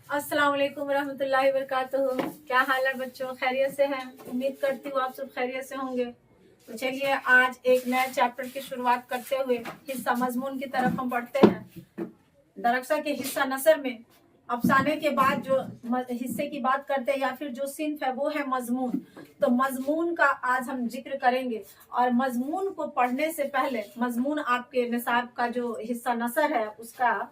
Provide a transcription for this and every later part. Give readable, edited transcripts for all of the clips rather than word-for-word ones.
अस्सलाम वालेकुम रहमतुल्लाहि वबरकातुहू। क्या हाल है बच्चों, खैरियत से हैं? उम्मीद करती हूँ आप सब खैरियत से होंगे। तो चलिए आज एक नए चैप्टर की शुरुआत करते हुए हिस्सा मजमून की तरफ हम बढ़ते हैं। दरअसल के हिस्सा नसर में अफसाने के बाद जो हिस्से की बात करते हैं या फिर जो सिंफ है वो है मजमून। तो मजमून का आज हम जिक्र करेंगे। और मजमून को पढ़ने से पहले मजमून आपके निसाब का जो हिस्सा नसर है उसका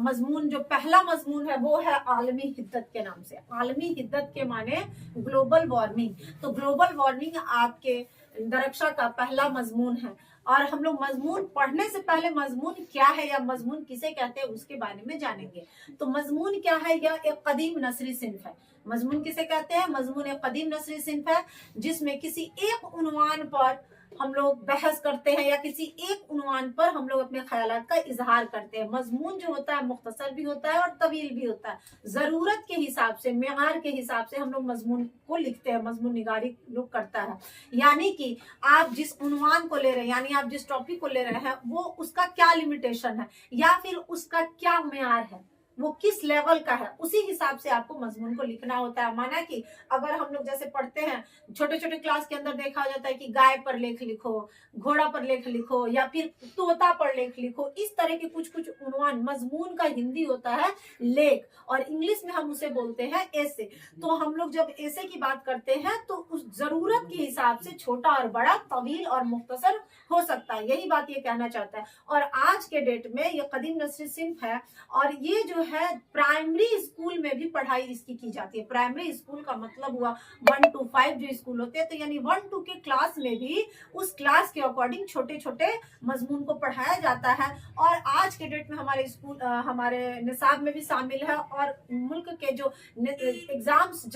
मजमून जो पहला मजमून है वो है आलमी हिद्दत के नाम से। आलमी हिद्दत के माने ग्लोबल वार्मिंग। तो ग्लोबल वार्मिंग आपके दरक्षा का पहला मजमून है। और हम लोग मजमून पढ़ने से पहले मजमून क्या है या मजमून किसे कहते हैं उसके बारे में जानेंगे। तो मजमून क्या है? यह एक कदीम नसरी सिंफ है। मजमून किसे कहते हैं? मजमून एक कदीम नसरी सिंफ है जिसमें किसी एक उन्वान पर हम लोग बहस करते हैं या किसी एक उन्वान पर हम लोग अपने ख्यालात का इजहार करते हैं। मजमून जो होता है मुख्तसर भी होता है और तवील भी होता है। जरूरत के हिसाब से, मेयार के हिसाब से हम लोग मजमून को लिखते हैं, मजमून निगारी लोग करता है। यानी कि आप जिस उन्वान को ले रहे हैं, यानी आप जिस टॉपिक को ले रहे हैं, वो उसका क्या लिमिटेशन है या फिर उसका क्या मेयार है, वो किस लेवल का है, उसी हिसाब से आपको मजमून को लिखना होता है। माना कि अगर हम लोग जैसे पढ़ते हैं छोटे छोटे क्लास के अंदर देखा जाता है कि गाय पर लेख लिखो, घोड़ा पर लेख लिखो या फिर तोता पर लेख लिखो, इस तरह के कुछ कुछ उन्वान। मजमून का हिंदी होता है लेख और इंग्लिश में हम उसे बोलते हैं ऐसे। तो हम लोग जब ऐसे की बात करते हैं तो उस जरूरत के हिसाब से छोटा और बड़ा, तवील और मुख्तसर हो सकता है। यही बात ये कहना चाहता है। और आज के डेट में ये कदीम नस्री सिंफ है और ये जो है प्राइमरी स्कूल में भी पढ़ाई इसकी की जाती है। प्राइमरी स्कूल का मतलब हुआ 1 to 5 जो स्कूल होते हैं, तो यानी 1-2 के क्लास में भी उस क्लास के अकॉर्डिंग छोटे छोटे मजमून को पढ़ाया जाता है। और आज के डेट में हमारे स्कूल हमारे निसाब में भी शामिल है। और मुल्क के जो एग्जाम्स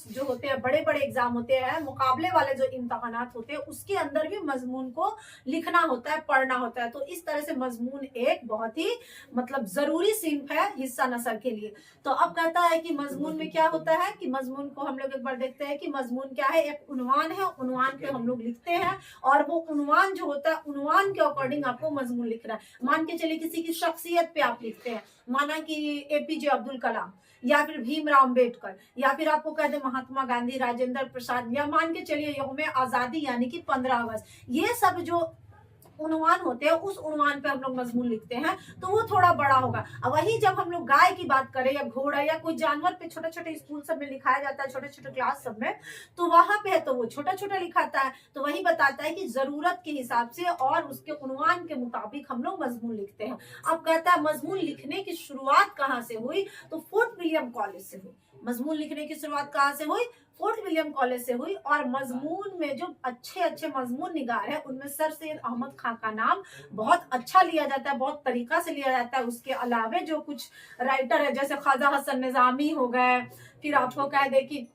जो होते हैं, बड़े बड़े एग्जाम होते हैं, मुकाबले वाले जो इम्तहानात होते हैं, उसके अंदर भी मजमून को लिखना होता है, पढ़ना होता है। तो इस तरह से मजमून एक बहुत ही मतलब जरूरी सिंफ है हिस्सा नसर के लिए। तो अब कहता है कि मजमून में क्या होता है कि मजमून को हम लोग एक बार देखते हैं कि मजमून क्या है। एक उन्वान है, उन्वान पे हम लोग लिखते हैं और वो उन्वान जो होता है, उन्वान के अकॉर्डिंग आपको मजमून लिखना है। मान के चलिए किसी की शख्सियत पे आप लिखते हैं, माना कि एपीजे अब्दुल कलाम या फिर भीमराव अम्बेडकर या फिर आपको कह दे महात्मा गांधी, राजेंद्र प्रसाद, या मान के चलिए यौम आजादी यानी कि 15 अगस्त। ये सब जो उन्वान होते हैं उस उन्वान पे हम लोग मजमून लिखते हैं, तो वो थोड़ा बड़ा होगा। अब वही जब हम लोग गाय की बात करें या घोड़ा या कोई जानवर पे छोटे छोटे स्कूल सब में लिखाया जाता है, छोटे छोटे क्लास सब में, तो वहां पे है तो वो छोटा छोटा लिखाता है। तो वही बताता है कि जरूरत के हिसाब से और उसके उन्वान के मुताबिक हम लोग मजमून लिखते हैं। अब कहता है मजमून लिखने की शुरुआत कहाँ से हुई? तो फोर्ट विलियम कॉलेज से हुई। मजमून लिखने की शुरुआत कहाँ से हुई? फोर्ट विलियम कॉलेज से हुई। और मजमून में जो अच्छे अच्छे मजमून निगार है उनमें सर सैयद अहमद खां का नाम बहुत अच्छा लिया जाता है, बहुत तरीका से लिया जाता है। उसके अलावे जो कुछ राइटर है जैसे ख्वाजा हसन निजामी हो गए, फिर आपको कह दे कि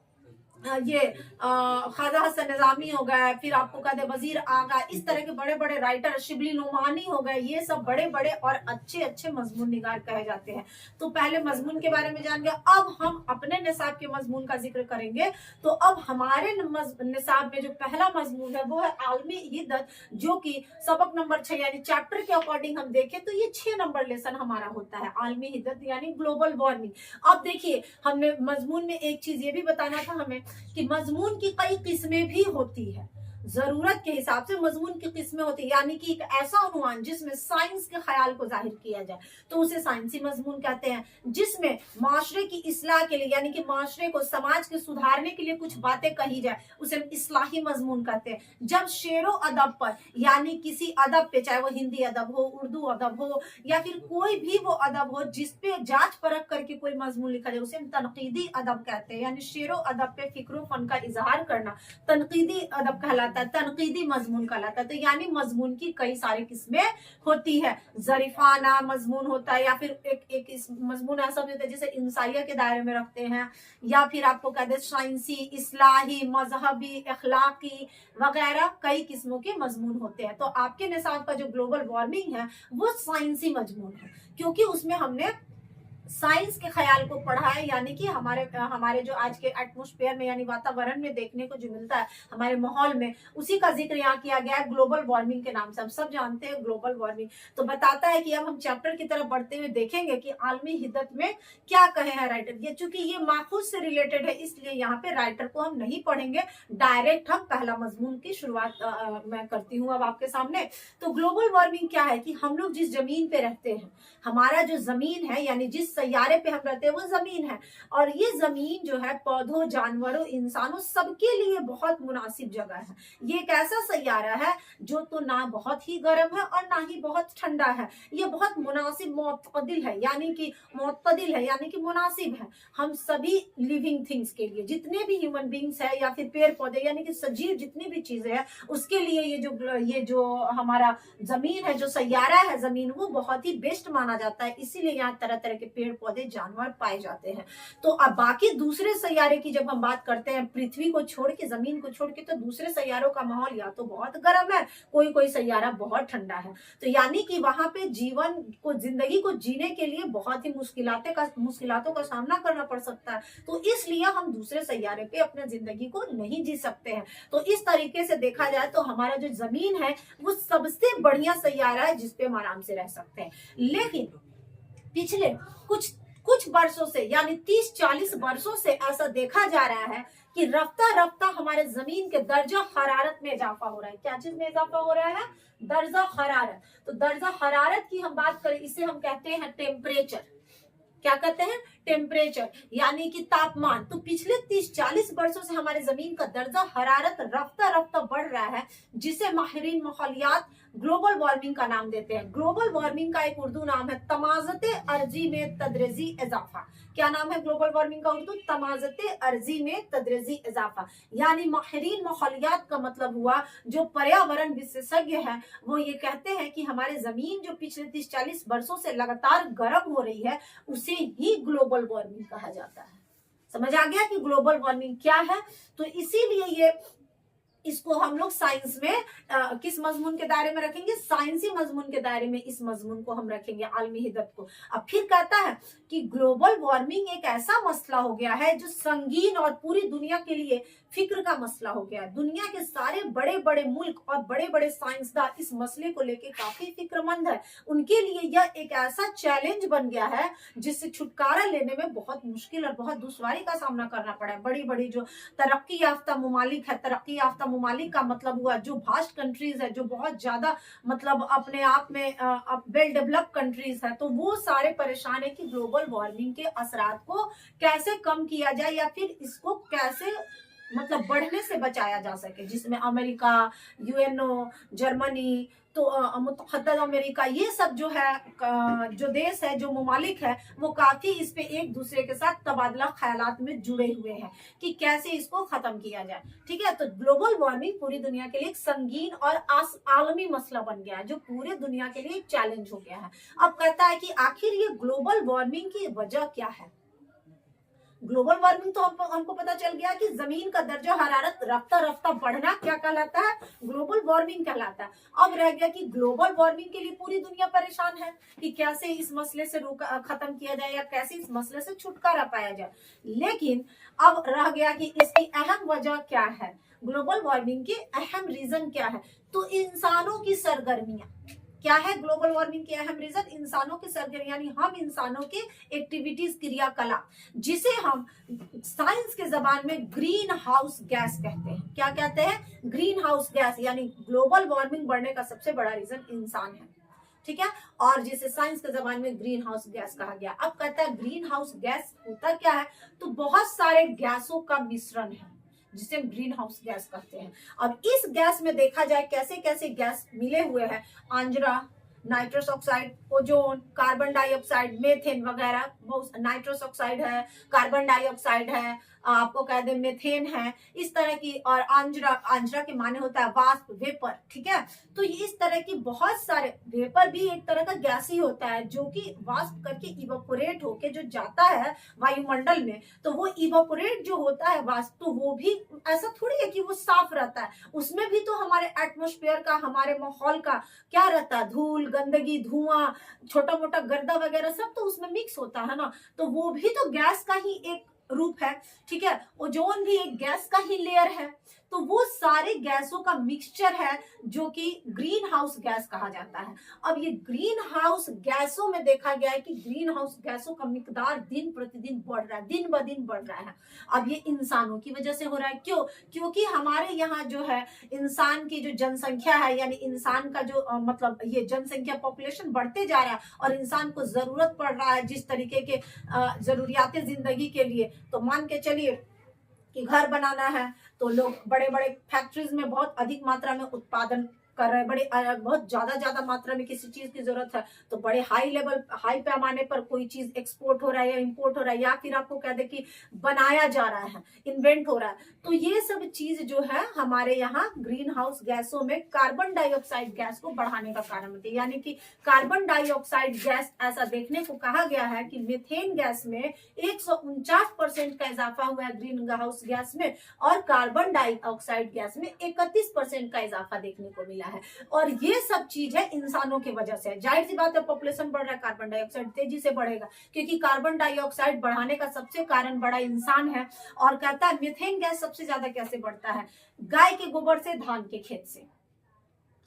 ये ख्वाजा हसन निजामी हो गए, फिर आपको कह दे वजीर आगा, इस तरह के बड़े बड़े राइटर, शिबली नुमानी हो गए, ये सब बड़े बड़े और अच्छे अच्छे मजमून निगार कहे जाते हैं। तो पहले मजमून के बारे में जान गए। अब हम अपने निसाब के मजमून का जिक्र करेंगे। तो अब हमारे निसाब में जो पहला मजमून है वो है आलमी हिद्दत, जो कि सबक नंबर 6 यानी चैप्टर के अकॉर्डिंग हम देखें तो ये 6 नंबर लेसन हमारा होता है, आलमी हिद्दत यानी ग्लोबल वार्मिंग। अब देखिए, हमने मजमून में एक चीज ये भी बताना था हमें कि मजमून की कई किस्में भी होती है। जरूरत के हिसाब से मजमून की किस्में होती है, यानी कि एक ऐसा उन्वान जिसमें साइंस के ख्याल को जाहिर किया जाए तो उसे साइंसी मजमून कहते हैं। जिसमें माशरे की इस्लाह के लिए यानी कि माशरे को, समाज के सुधारने के लिए कुछ बातें कही जाए उसे इस्लाही मजमून कहते हैं। जब शेरो अदब पर यानी किसी अदब पे, चाहे वो हिंदी अदब हो, उर्दू अदब हो या फिर कोई भी वो अदब हो जिसपे जांच परख करके कोई मजमून लिखा जाए, उसे तनकीदी अदब कहते हैं। यानी शेरो अदब पे फिक्र फन का इजहार करना तनकीदी अदब कहलाता है, तनकीदी मजमून कहलाता है। तो यानी मजमून की कई सारी किस्में होती है। जरीफाना मजमून होता है या फिर एक मजमून ऐसा होता है जिसे इंसाइया के दायरे में रखते हैं, या फिर आपको कहते हैं साइंसी, इस्लाही, मजहबी, अखलाकी वगैरह कई किस्मों के मजमून होते हैं। तो आपके निसाब का जो ग्लोबल वार्मिंग है वो साइंसी मजमून है, क्योंकि उसमें हमने साइंस के ख्याल को पढ़ा है, यानी कि हमारे हमारे जो आज के एटमॉस्फेयर में यानी वातावरण में देखने को जो मिलता है हमारे माहौल में, उसी का जिक्र यहाँ किया गया है ग्लोबल वार्मिंग के नाम से। हम सब जानते हैं ग्लोबल वार्मिंग। तो बताता है कि अब हम चैप्टर की तरफ बढ़ते हुए देखेंगे कि आलमी हिद्दत में क्या कहे हैं राइटर। ये चूंकि ये माखूज से रिलेटेड है, इसलिए यहाँ पे राइटर को हम नहीं पढ़ेंगे, डायरेक्ट हम पहला मजमून की शुरुआत मैं करती हूँ अब आपके सामने। तो ग्लोबल वार्मिंग क्या है कि हम लोग जिस जमीन पे रहते हैं, हमारा जो जमीन है यानी जिस सैयारे पे हम रहते हैं वो जमीन है, और ये जमीन जो है पौधों, जानवरों, इंसानों सबके लिए बहुत मुनासिब जगह है। ये एक ऐसा सैयारा है जो तो ना बहुत ही गर्म है और ना ही बहुत ठंडा है, ये बहुत मुनासिब मुतदिल है, यानी कि मुनासिब है हम सभी लिविंग थिंग्स के लिए। जितने भी ह्यूमन बींग्स है या फिर पेड़ पौधे यानी कि सजीव जितनी भी चीजें हैं उसके लिए ये जो हमारा जमीन है, जो सैयारा है जमीन, वो बहुत ही बेस्ट माना जाता है। इसीलिए यहाँ तरह तरह के पेड़ पौधे, जानवर पाए जाते हैं। तो अब बाकी दूसरे सैयारे की जब हम बात करते हैं, पृथ्वी को छोड़ के, जमीन को छोड़ के, तो दूसरे सैयारों का माहौल या तो बहुत गर्म है, कोई कोई सैयारा बहुत ठंडा है। तो यानी कि वहां पे जीवन को, जिंदगी को जीने के लिए बहुत ही मुश्किलातों का सामना करना पड़ सकता है। तो इसलिए हम दूसरे सैयारे पे अपने जिंदगी को नहीं जी सकते हैं। तो इस तरीके से देखा जाए तो हमारा जो जमीन है वो सबसे बढ़िया सैयारा है जिसपे हम आराम से रह सकते हैं। लेकिन पिछले कुछ वर्षों से यानी 30-40 वर्षों से ऐसा देखा जा रहा है कि रफ्ता रफ्ता हमारे जमीन के दर्जा हरारत में इजाफा हो रहा है। क्या चीज में इजाफा हो रहा है? दर्जा हरारत। तो दर्जा हरारत की हम बात करें, इसे हम कहते हैं टेम्परेचर। क्या कहते हैं? टेम्परेचर यानी कि तापमान। तो पिछले 30-40 वर्षों से हमारे जमीन का दर्जा हरारत रफ्ता रफ्ता बढ़ रहा है, जिसे माहिरीन माहौलियात ग्लोबल वार्मिंग का नाम देते हैं। ग्लोबल वार्मिंग का एक उर्दू नाम है तमाज़ते अर्जी में तदरीजी इजाफा। क्या नाम है ग्लोबल वार्मिंग का उर्दू? तमाज़ते अर्जी में तदरीजी इजाफा। यानी माहिरीन माहौलियात का मतलब हुआ, जो पर्यावरण विशेषज्ञ हैं वो ये कहते हैं कि हमारे जमीन जो पिछले 30-40 वर्षों से लगातार गर्म हो रही है उसे ही ग्लोबल वार्मिंग कहा जाता है। समझ आ गया कि ग्लोबल वार्मिंग क्या है? तो इसीलिए इसको हम लोग साइंस में किस मजमून के दायरे में रखेंगे? साइंसी मजमून के दायरे में इस मजमून को हम रखेंगे, आलमी हिद्दत को। अब फिर कहता है कि ग्लोबल वार्मिंग एक ऐसा मसला हो गया है जो संगीन और पूरी दुनिया के लिए फिक्र का मसला हो गया है। दुनिया के सारे बड़े बड़े मुल्क और बड़े बड़े साइंसदान इस मसले को लेकर काफी फिक्रमंद है। उनके लिए यह एक ऐसा चैलेंज बन गया है जिससे छुटकारा लेने में बहुत मुश्किल और बहुत दुश्वारी का सामना करना पड़ा है। बड़ी बड़ी जो तरक्की याफ्ता मुमालिक है, तरक्की याफ्ता मुमालिक का मतलब हुआ जो वास्ट कंट्रीज है, जो बहुत ज्यादा मतलब अपने आप में वेल डेवलप कंट्रीज है, तो वो सारे परेशान है कि ग्लोबल वार्मिंग के असरात को कैसे कम किया जाए या फिर इसको कैसे मतलब बढ़ने से बचाया जा सके, जिसमें अमेरिका, यूएनओ, जर्मनी, तो मुत्तहदा अमेरिका, ये सब जो है जो देश है, जो मुमालिक है, वो काफी इस पे एक दूसरे के साथ तबादला ख्यालात में जुड़े हुए हैं कि कैसे इसको खत्म किया जाए। ठीक है, तो ग्लोबल वार्मिंग पूरी दुनिया के लिए एक संगीन और आलमी मसला बन गया है, जो पूरे दुनिया के लिए एक चैलेंज हो गया है। अब कहता है कि आखिर ये ग्लोबल वार्मिंग की वजह क्या है? ग्लोबल वार्मिंग तो हमको पता चल गया कि जमीन का दर्जा हरारत रफ्ता रफ्ता बढ़ना क्या कहलाता है? ग्लोबल वार्मिंग कहलाता है। अब रह गया कि ग्लोबल वार्मिंग के लिए पूरी दुनिया परेशान है कि कैसे इस मसले से खत्म किया जाए या कैसे इस मसले से छुटकारा पाया जाए। लेकिन अब रह गया कि इसकी अहम वजह क्या है, ग्लोबल वार्मिंग के अहम रीजन क्या है? तो इंसानों की सरगर्मियां। क्या है ग्लोबल वार्मिंग के अहम रीजन? इंसानों की सरगर्मी, यानी हम इंसानों के एक्टिविटीज, क्रियाकलाप, जिसे हम साइंस के जबान में ग्रीन हाउस गैस कहते हैं। क्या कहते हैं? Green house gas. यानी ग्लोबल वार्मिंग बढ़ने का सबसे बड़ा रीजन इंसान है। ठीक है, और जिसे साइंस के जबान में ग्रीन हाउस गैस कहा गया। अब कहता है ग्रीन हाउस गैस होता क्या है? तो बहुत सारे गैसों का मिश्रण है जिसे हम ग्रीन हाउस गैस कहते हैं। अब इस गैस में देखा जाए कैसे कैसे गैस मिले हुए हैं, आंजरा, nitrous oxide, ozone, carbon dioxide, methane वगैरह, बहुत नाइट्रस ऑक्साइड है, कार्बन डाइऑक्साइड है, आपको कह दे मेथेन है, इस तरह की, और आंजरा के माने होता है वाष्प, वेपर। ठीक है, तो इस तरह की बहुत सारे, वेपर भी एक तरह का गैस ही होता है जो कि वाष्प करके इवोपोरेट होके जो जाता है वायुमंडल में, तो वो इवोपोरेट जो होता है वाष्प, तो वो भी ऐसा थोड़ी है कि वो साफ रहता है, उसमें भी तो हमारे एटमॉस्फेयर का, हमारे माहौल का क्या रहता है? धूल, गंदगी, धुआं, छोटा मोटा गर्दा वगैरह सब तो उसमें मिक्स होता है ना, तो वो भी तो गैस का ही एक रूप है। ठीक है, ओजोन भी एक गैस का ही लेयर है। तो वो सारे गैसों का मिक्सचर है जो कि ग्रीन हाउस गैस कहा जाता है। अब ये ग्रीन हाउस गैसों में देखा गया है कि ग्रीन हाउस गैसों का मिकदार दिन प्रतिदिन बढ़ रहा है, दिन ब दिन बढ़ रहा है। अब ये इंसानों की वजह से हो रहा है। क्यों? क्योंकि हमारे यहाँ जो है इंसान की जो जनसंख्या है, यानी इंसान का जो मतलब ये जनसंख्या पॉपुलेशन बढ़ते जा रहा है और इंसान को जरूरत पड़ रहा है जिस तरीके के जरूरियात जिंदगी के लिए, तो मान के चलिए कि घर बनाना है तो लोग बड़े बड़े फैक्ट्रीज में बहुत अधिक मात्रा में उत्पादन कर रहे हैं, बहुत ज्यादा मात्रा में किसी चीज की जरूरत है तो बड़े हाई पैमाने पर कोई चीज एक्सपोर्ट हो रहा है या इंपोर्ट हो रहा है, या फिर आपको कह दे कि बनाया जा रहा है, इन्वेंट हो रहा है। तो ये सब चीज जो है हमारे यहाँ ग्रीन हाउस गैसों में कार्बन डाइऑक्साइड गैस को बढ़ाने का कारण होती है। यानी कि कार्बन डाइऑक्साइड गैस, ऐसा देखने को कहा गया है कि मीथेन गैस में 149% का इजाफा हुआ है ग्रीन हाउस गैस में, और कार्बन डाइऑक्साइड गैस में 31% का इजाफा देखने को मिला है। और ये सब चीज है इंसानों की वजह से। जाहिर सी बात है, पॉपुलेशन बढ़ रहा है, कार्बन डाइऑक्साइड तेजी से बढ़ेगा, क्योंकि कार्बन डाइऑक्साइड बढ़ाने का सबसे कारण बड़ा इंसान है। और कहता है मीथेन गैस सबसे ज्यादा कैसे बढ़ता है? गाय के गोबर से, धान के खेत से,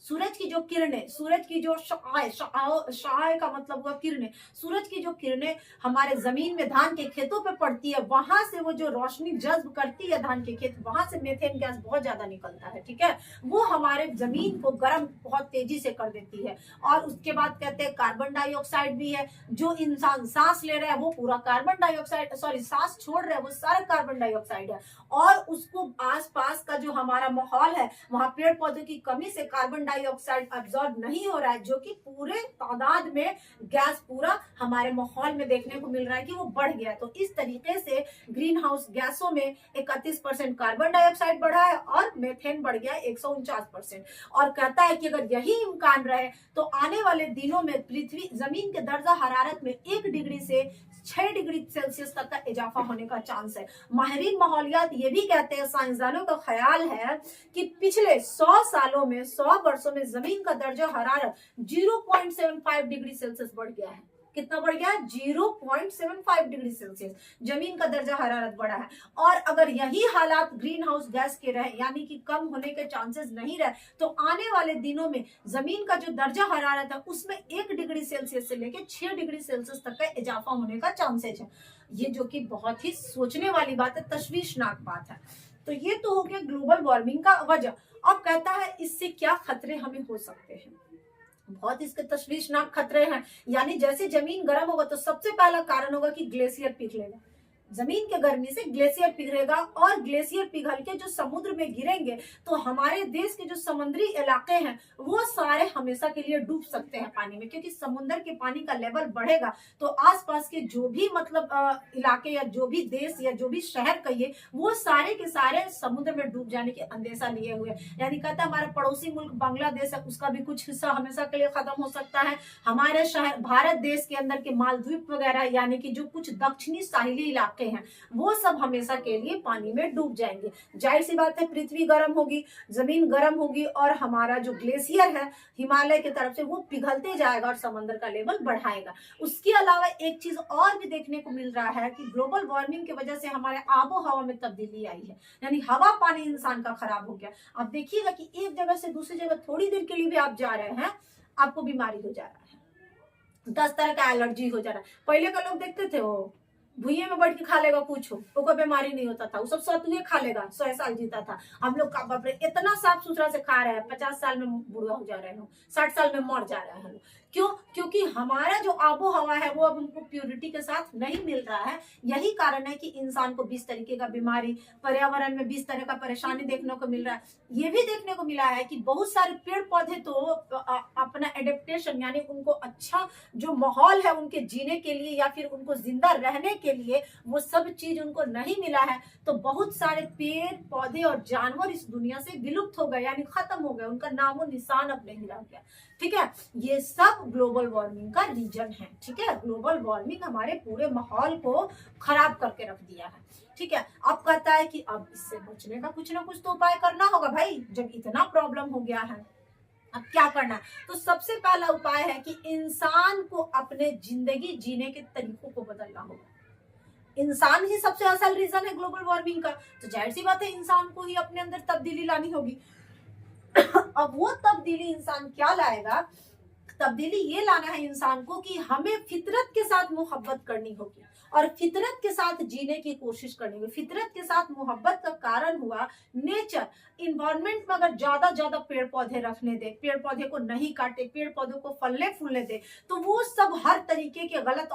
सूरज की जो किरणें, सूरज की जो शाय का मतलब हुआ किरणें, सूरज की जो किरणें हमारे जमीन में धान के खेतों पे पड़ती है, वहां से वो जो रोशनी जज्ब करती है धान के खेत, वहां से मीथेन गैस बहुत ज्यादा निकलता है। ठीक है, वो हमारे जमीन को गर्म बहुत तेजी से कर देती है। और उसके बाद कहते हैं कार्बन डाइऑक्साइड भी है, जो इंसान सांस ले रहा है वो पूरा कार्बन डाइऑक्साइड, सॉरी सांस छोड़ रहा है वो सारा कार्बन डाइऑक्साइड है। और उसको आसपास का जो हमारा माहौल है, वहां पेड़ पौधों की कमी से कार्बन डाइऑक्साइड अब्सॉर्ब नहीं हो रहा है, जो कि पूरे तादाद में गैस पूरा हमारे माहौल में देखने को मिल रहा है कि वो बढ़ गया है। तो इस तरीके से ग्रीन हाउस गैसों में 31% कार्बन डाइऑक्साइड बढ़ा है और मीथेन बढ़ गया 149%। और कहता है कि अगर यही इम्कान रहे तो आने वाले दिनों में पृथ्वी जमीन के दर्जा हरारत में 1 डिग्री से 6 डिग्री सेल्सियस तक का इजाफा होने का चांस है। माहिरीन माहौलियात ये भी कहते हैं, साइंसदानों का ख्याल है कि पिछले 100 सालों में, 100 वर्षों में जमीन का दर्जा हरारत 0.75 डिग्री सेल्सियस बढ़ गया है। कितना बढ़ गया? 0.75 डिग्री सेल्सियस जमीन का दर्जा हरारत बढ़ा है। और अगर यही हालात ग्रीन हाउस गैस के रहे, यानी कि कम होने के चांसेस नहीं रहे, तो आने वाले दिनों में जमीन का जो दर्जा हरारत है उसमें 1 डिग्री सेल्सियस से लेकर 6 डिग्री सेल्सियस तक का इजाफा होने का चांसेस है। ये जो कि बहुत ही सोचने वाली बात है, तशवीशनाक बात है। तो ये तो हो गया ग्लोबल वार्मिंग का वजह। अब कहता है इससे क्या खतरे हमें हो सकते हैं। बहुत इसके तशवीशनाक खतरे हैं। यानी जैसे जमीन गर्म होगा तो सबसे पहला कारण होगा कि ग्लेशियर पिघलेगा, जमीन के गर्मी से ग्लेशियर पिघलेगा, और ग्लेशियर पिघल के जो समुद्र में गिरेंगे तो हमारे देश के जो समुद्री इलाके हैं वो सारे हमेशा के लिए डूब सकते हैं पानी में, क्योंकि समुद्र के पानी का लेवल बढ़ेगा तो आसपास के जो भी मतलब इलाके या जो भी देश या जो भी शहर कहिए वो सारे के सारे समुद्र में डूब जाने के अंदेशा लिए हुए। यानी कहता है हमारा पड़ोसी मुल्क बांग्लादेश है, उसका भी कुछ हिस्सा हमेशा के लिए खत्म हो सकता है। हमारे शहर भारत देश के अंदर के मालदीव वगैरह, यानी कि जो कुछ दक्षिणी साहिली इलाके हैं वो सब हमेशा के लिए पानी में डूब जाएंगे। जाहिर सी बात है पृथ्वी गर्म होगी, जमीन गर्म होगी, और हमारा जो ग्लेशियर है हिमालय की तरफ से वो पिघलते जाएगा और समंदर का लेवल बढ़ाएगा। उसके अलावा एक चीज और भी देखने को मिल रहा है कि ग्लोबल वार्मिंग की वजह से हमारे आबो हवा में तब्दीली आई है, यानी हवा पानी इंसान का खराब हो गया। आप देखिएगा कि एक जगह से दूसरी जगह थोड़ी देर के लिए भी आप जा रहे हैं, आपको बीमारी हो जा रहा है, 10 तरह का एलर्जी हो जा रहा है। पहले का लोग देखते थे वो भुइये में बैठ के खा लेगा कुछ हो, कोई बीमारी नहीं होता था, वो सब सतुए खा लेगा, 100 साल जीता था। हम लोग का बाप रे इतना साफ सुथरा से खा रहे हैं, 50 साल में बूढ़ा हो जा रहे हैं, 60 साल में मर जा रहे हैं। क्यों? क्योंकि हमारा जो आबो हवा है वो अब हमको प्योरिटी के साथ नहीं मिल रहा है। यही कारण है कि इंसान को 20 तरीके का बीमारी, पर्यावरण में 20 तरह का परेशानी देखने को मिल रहा है। ये भी देखने को मिला है कि बहुत सारे पेड़ पौधे तो अपना एडेप्टेशन, यानी उनको अच्छा जो माहौल है उनके जीने के लिए या फिर उनको जिंदा रहने के लिए वो सब चीज उनको नहीं मिला है, तो बहुत सारे पेड़ पौधे और जानवर इस दुनिया से विलुप्त हो गए, यानी खत्म हो गए, उनका नामो निशान अब नहीं रह गया। ठीक है, ये सब ग्लोबल वार्मिंग का रीजन है। ठीक है, ग्लोबल वार्मिंग हमारे पूरे माहौल को खराब करके रख दिया है। ठीक है, अब कहता है कि अब इससे बचने का कुछ ना कुछ तो उपाय करना होगा भाई, जब इतना प्रॉब्लम हो गया है। अब क्या करना है? तो सबसे पहला उपाय है कि इंसान को अपने जिंदगी जीने के तरीकों को बदलना होगा। इंसान ही सबसे असल रीजन है ग्लोबल वार्मिंग का, तो जाहिर सी बात है इंसान को ही अपने अंदर तब्दीली लानी होगी। अब वो तब्दीली इंसान क्या लाएगा? तब्दीली ये लाना है इंसान को कि हमें फितरत के साथ मोहब्बत करनी होगी और फितरत के साथ जीने की कोशिश करनी होगी। फितरत के साथ मोहब्बत का कारण हुआ नेचर। इन्वायरमेंट में अगर ज्यादा ज्यादा पेड़ पौधे रखने दे, पेड़ पौधे को नहीं काटे, पेड़ पौधों को फलने फूलने दे, तो वो सब हर तरीके के गलत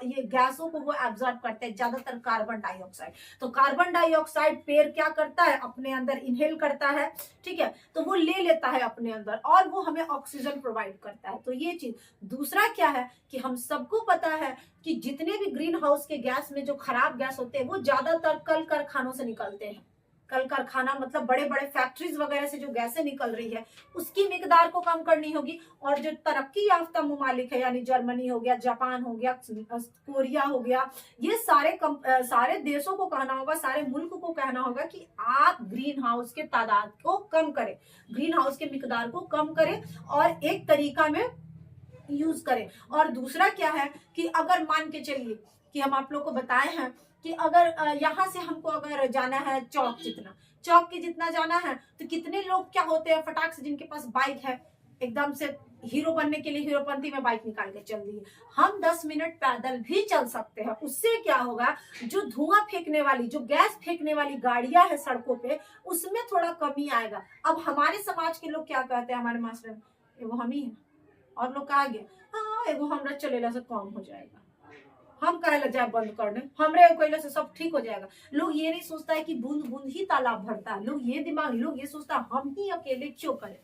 ये गैसों को वो एब्जॉर्ब करते हैं, ज्यादातर कार्बन डाइऑक्साइड। तो कार्बन डाइऑक्साइड पेड़ क्या करता है? अपने अंदर इनहेल करता है, ठीक है, तो वो ले लेता है अपने अंदर और वो हमें ऑक्सीजन प्रोवाइड करता है। तो ये चीज। दूसरा क्या है कि हम सबको पता है कि जितने भी ग्रीन हाउस के गैस में जो खराब गैस होते हैं वो ज्यादातर कल कारखानों से निकलते हैं। कल कारखाना मतलब बड़े बड़े फैक्ट्रीज वगैरह से जो गैसें निकल रही है उसकी मिकदार को कम करनी होगी। और जो तरक्की याफ्ता ममालिक है, यानी जर्मनी हो गया, जापान हो गया, कोरिया हो गया, ये सारे देशों को कहना होगा, सारे मुल्क को कहना होगा कि आप ग्रीन हाउस के तादाद को कम करें, ग्रीन हाउस के मिकदार को कम करें और एक तरीका में यूज करें। और दूसरा क्या है कि अगर मान के चलिए कि हम आप लोग को बताए हैं कि अगर यहाँ से हमको अगर जाना है चौक के जितना जाना है, तो कितने लोग क्या होते हैं फटाक से जिनके पास बाइक है, एकदम से हीरो बनने के लिए हीरोपंती में बाइक निकाल के चल दी है। हम 10 मिनट पैदल भी चल सकते हैं। उससे क्या होगा? जो धुआं फेंकने वाली, जो गैस फेंकने वाली गाड़ियां है सड़कों पे, उसमें थोड़ा कमी आएगा। अब हमारे समाज के लोग क्या कहते हैं, हमारे मास्टर वो हम ही है और लोग कहा गया हाँ एगो हमरा चलेला से कम हो जाएगा, हम कहे ला जाए बंद करने, हमरे कहले से सब ठीक हो जाएगा। लोग ये नहीं सोचता है कि बूंद बूंद ही तालाब भरता है। लोग ये सोचता है हम ही अकेले क्यों करें,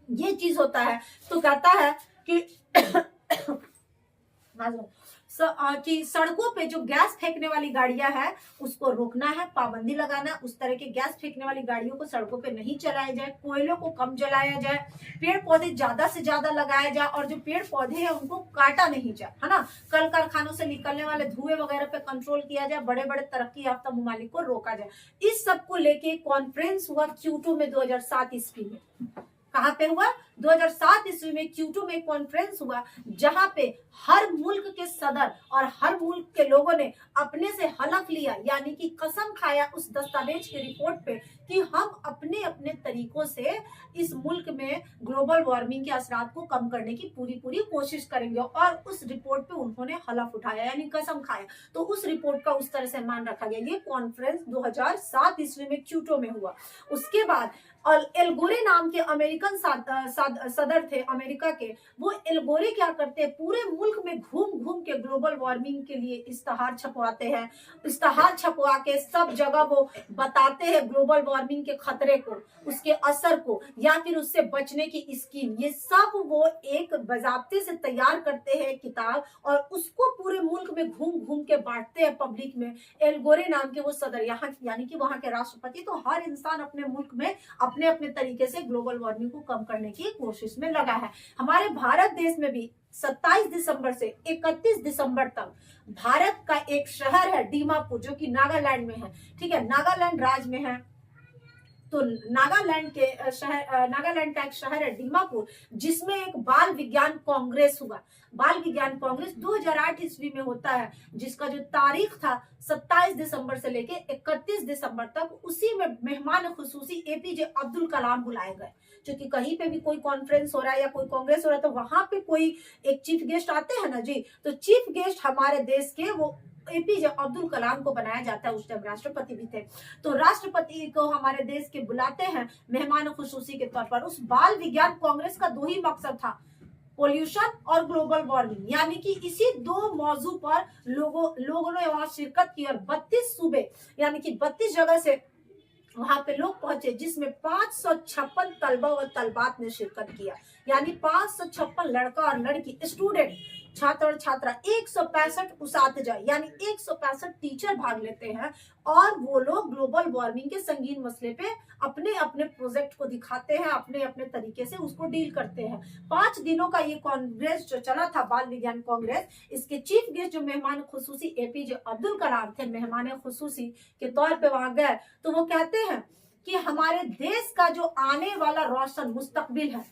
ये चीज होता है। तो कहता है कि कि सड़कों पे जो गैस फेंकने वाली गाड़ियां हैं उसको रोकना है, पाबंदी लगाना, उस तरह के गैस फेंकने वाली गाड़ियों को सड़कों पे नहीं चलाया जाए, कोयलों को कम जलाया जाए, पेड़ पौधे ज्यादा से ज्यादा लगाया जाए और जो पेड़ पौधे हैं उनको काटा नहीं जाए, है ना। कल कारखानों से निकलने वाले धुएं वगैरह पे कंट्रोल किया जाए, बड़े बड़े तरक्की याफ्ता ममालिक को रोका जाए। इस सब को लेके कॉन्फ्रेंस हुआ क्योटो में 2007 ईस्वी में। कहाँ पे हुआ? 2007 ईस्वी में क्योटो में कॉन्फ्रेंस हुआ, जहां पे हर मुल्क के सदर और हर मुल्क के लोगों ने अपने से हलफ लिया, यानी कि कसम खाया उस दस्तावेज की रिपोर्ट पे कि हम अपने अपने तरीकों से इस मुल्क में ग्लोबल वार्मिंग के असरात को कम करने की पूरी कोशिश करेंगे। और उस रिपोर्ट पे उन्होंने हलफ उठाया, यानी कसम खाया। तो उस रिपोर्ट का उस तरह से मान रखा गया। ये कॉन्फ्रेंस 2007 ईस्वी में क्योटो में हुआ। उसके बाद एल गोरे नाम के अमेरिकन सदर थे अमेरिका के, वो एल गोरे क्या करते हैं, पूरे मुल्क में घूम घूम के ग्लोबल वार्मिंग के लिए इश्तहार छपवाते हैं। इश्तहार छपवा के सब जगह वो बताते हैं ग्लोबल वार्मिंग के खतरे को, उसके असर को, या फिर उससे बचने की स्कीम। ये सब वो एक बाज़ाब्ते से तैयार करते हैं किताब और उसको पूरे मुल्क में घूम घूम के बांटते हैं पब्लिक में। एल गोरे नाम के वो सदर, यहाँ यानी कि वहां के राष्ट्रपति। तो हर इंसान अपने मुल्क में अपने अपने तरीके से ग्लोबल वार्मिंग को कम करने की कोशिश में लगा है। हमारे भारत देश में भी 27 दिसंबर से 31 दिसंबर तक भारत का एक शहर है दीमापुर, जो कि नागालैंड में है, ठीक है, नागालैंड राज्य में है। तो नागालैंड का एक शहर है दीमापुर, जिसमें एक बाल विज्ञान कांग्रेस हुआ। बाल विज्ञान कांग्रेस 2008 ईस्वी में होता है, जिसका जो तारीख था 27 दिसंबर से लेके 31 दिसंबर तक। उसी में मेहमान खुसूसी एपीजे अब्दुल कलाम बुलाए गए। क्योंकि कहीं पे भी कोई कॉन्फ्रेंस हो रहा है या कोई कांग्रेस हो रहा है तो वहां पे कोई एक चीफ गेस्ट आते हैं ना जी, तो चीफ गेस्ट हमारे देश के वो एपीजे अब्दुल कलाम को बनाया जाता है। उस टाइम राष्ट्रपति भी थे, तो राष्ट्रपति को हमारे देश के बुलाते हैं मेहमान खुसूसी के तौर पर। उस बाल विज्ञान कांग्रेस का दो ही मकसद था, पोल्यूशन और ग्लोबल वार्मिंग, यानी कि इसी दो मौजू पर लोगों ने वहां शिरकत की और 32 सूबे यानी कि 32 जगह से वहां पे लोग पहुंचे, जिसमें 556 तलबा और तलबात ने शिरकत किया। यानी 556 लड़का और लड़की, स्टूडेंट, छात्र और छात्रा, 165 उसातिजा यानी 165 टीचर भाग लेते हैं। और वो लोग ग्लोबल वार्मिंग के संगीन मसले पे अपने अपने प्रोजेक्ट को दिखाते हैं, अपने अपने तरीके से उसको डील करते हैं। 5 दिनों का ये कांग्रेस जो चला था, बाल विज्ञान कांग्रेस, इसके चीफ गेस्ट जो मेहमान खुसूसी एपीजे अब्दुल कलाम थे, मेहमान खुसूसी के तौर पे वहां गए। तो वो कहते हैं कि हमारे देश का जो आने वाला रोशन मुस्तकबिल है,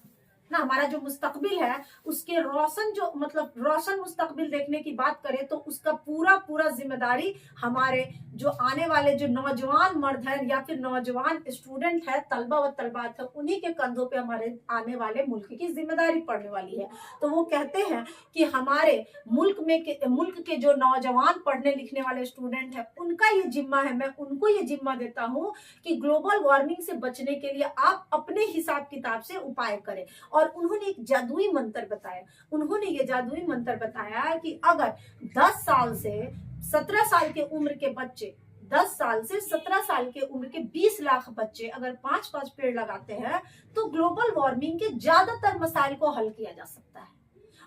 ना, हमारा जो मुस्तकबिल है उसके रोशन, जो मतलब रोशन मुस्तकबिल देखने की बात करें तो उसका पूरा पूरा जिम्मेदारी हमारे जो आने वाले जो नौजवान मर्द हैं या फिर नौजवान स्टूडेंट है, तलबा व तलबात है, उन्हीं के कंधों पे हमारे आने वाले मुल्क की जिम्मेदारी पड़ने वाली है। तो वो कहते हैं कि हमारे मुल्क के जो नौजवान पढ़ने लिखने वाले स्टूडेंट है उनका ये जिम्मा है, मैं उनको ये जिम्मा देता हूँ कि ग्लोबल वार्मिंग से बचने के लिए आप अपने हिसाब किताब से उपाय करें। और उन्होंने एक जादुई मंत्र बताया, उन्होंने ये जादुई मंत्र बताया कि अगर 10 साल से 17 साल के उम्र के बच्चे, 10 साल से 17 साल के उम्र के 20 लाख बच्चे अगर 5-5 पेड़ लगाते हैं तो ग्लोबल वार्मिंग के ज्यादातर मसाइल को हल किया जा सकता है।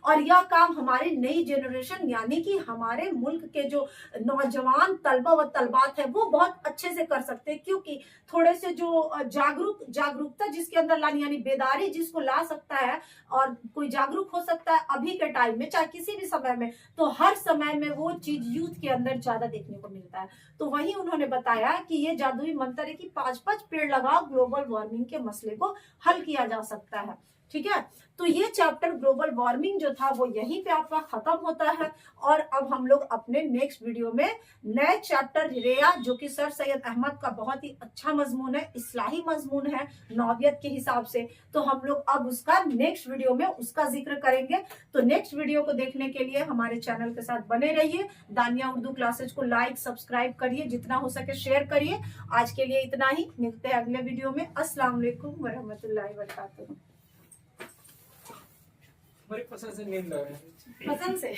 और यह काम हमारी नई जनरेशन यानी कि हमारे मुल्क के जो नौजवान तलबा व तलबात है वो बहुत अच्छे से कर सकते हैं, क्योंकि थोड़े से जो जागरूकता जिसके अंदर लानी, यानी बेदारी जिसको ला सकता है और कोई जागरूक हो सकता है अभी के टाइम में चाहे किसी भी समय में, तो हर समय में वो चीज यूथ के अंदर ज्यादा देखने को मिलता है। तो वही उन्होंने बताया कि ये जादुई मंत्र है कि 5-5 पेड़ लगाओ, ग्लोबल वार्मिंग के मसले को हल किया जा सकता है। ठीक है, तो ये चैप्टर ग्लोबल वार्मिंग जो था वो यहीं पे आपका खत्म होता है। और अब हम लोग अपने नेक्स्ट वीडियो में नए चैप्टर रेया, जो कि सर सैयद अहमद का बहुत ही अच्छा मजमून है, इस्लाही मजमून है नौवियत के हिसाब से, तो हम लोग अब उसका नेक्स्ट वीडियो में उसका जिक्र करेंगे। तो नेक्स्ट वीडियो को देखने के लिए हमारे चैनल के साथ बने रहिए। दानिया उर्दू क्लासेज को लाइक सब्सक्राइब करिए, जितना हो सके शेयर करिए। आज के लिए इतना ही, मिलते हैं अगले वीडियो में। अस्सलाम वालेकुम वरहमतुल्लाहि वबरकातुहू। पसंद से नींद आ रही है। पसंद से